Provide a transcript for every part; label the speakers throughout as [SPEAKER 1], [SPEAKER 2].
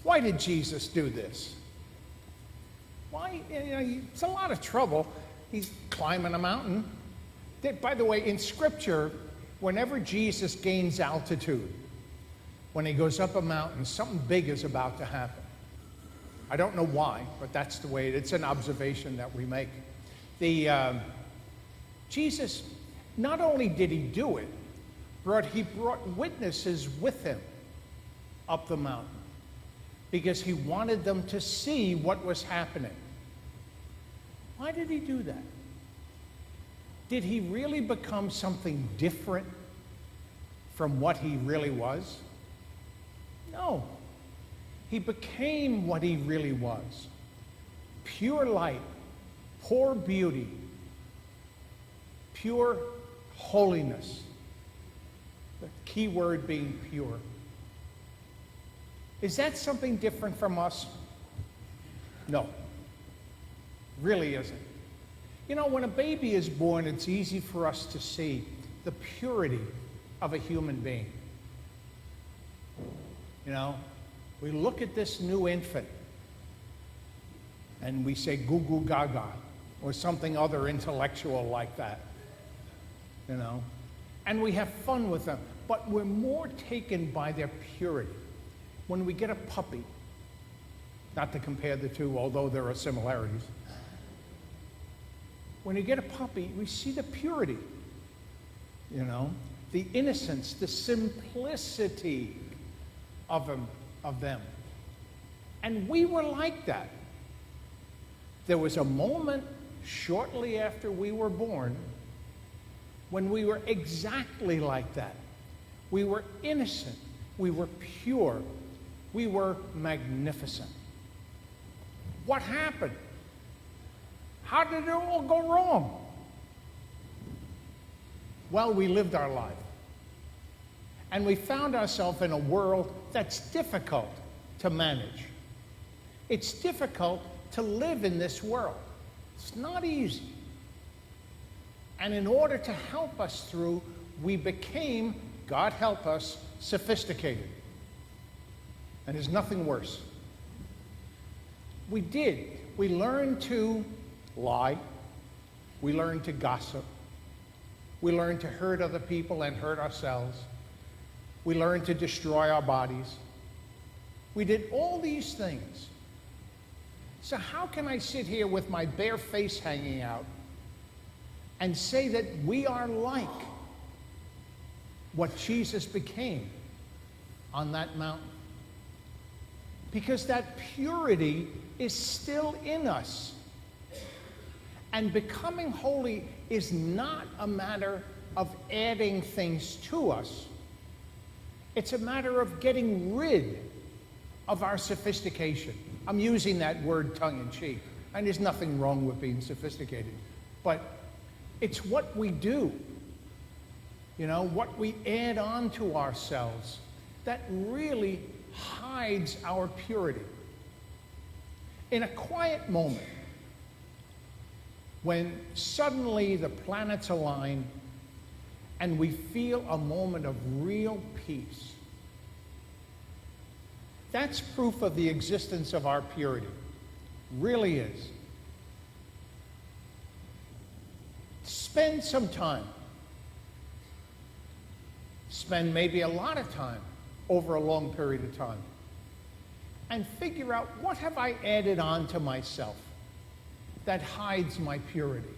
[SPEAKER 1] Why did Jesus do this? Why? It's a lot of trouble. He's climbing a mountain. By the way, in Scripture, whenever Jesus gains altitude, when he goes up a mountain, something big is about to happen. I don't know why, but that's the way it's an observation that we make. Jesus, not only did he do it, but he brought witnesses with him up the mountain because he wanted them to see what was happening. Why did he do that? Did he really become something different from what he really was? No. He became what he really was. Pure light, pure beauty, pure holiness. The key word being pure. Is that something different from us? No. Really isn't. You know, when a baby is born, it's easy for us to see the purity of a human being. You know, we look at this new infant and we say goo goo gaga or something other intellectual like that, you know, and we have fun with them, but we're more taken by their purity. When we get a puppy, not to compare the two, although there are similarities, when you get a puppy, we see the purity, you know, the innocence, the simplicity of them. And we were like that. There was a moment shortly after we were born when we were exactly like that. We were innocent. We were pure. We were magnificent. What happened? How did it all go wrong? Well, we lived our life. And we found ourselves in a world that's difficult to manage. It's difficult to live in this world. It's not easy. And in order to help us through, we became, God help us, sophisticated. And there's nothing worse. We did. We learned to lie. We learned to gossip. We learned to hurt other people and hurt ourselves. We learned to destroy our bodies. We did all these things. So how can I sit here with my bare face hanging out and say that we are like what Jesus became on that mountain? Because that purity is still in us. And becoming holy is not a matter of adding things to us. It's a matter of getting rid of our sophistication. I'm using that word tongue-in-cheek, and there's nothing wrong with being sophisticated. But it's what we do, you know, what we add on to ourselves that really hides our purity. In a quiet moment, when suddenly the planets align and we feel a moment of real peace, that's proof of the existence of our purity. Really is. Spend some time. Spend maybe a lot of time over a long period of time. And figure out, what have I added on to myself that hides my purity?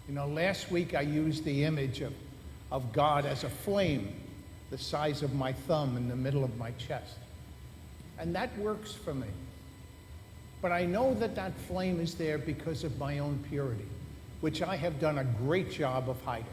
[SPEAKER 1] You know, last week I used the image of God as a flame the size of my thumb in the middle of my chest. And that works for me. But I know that that flame is there because of my own purity, which I have done a great job of hiding.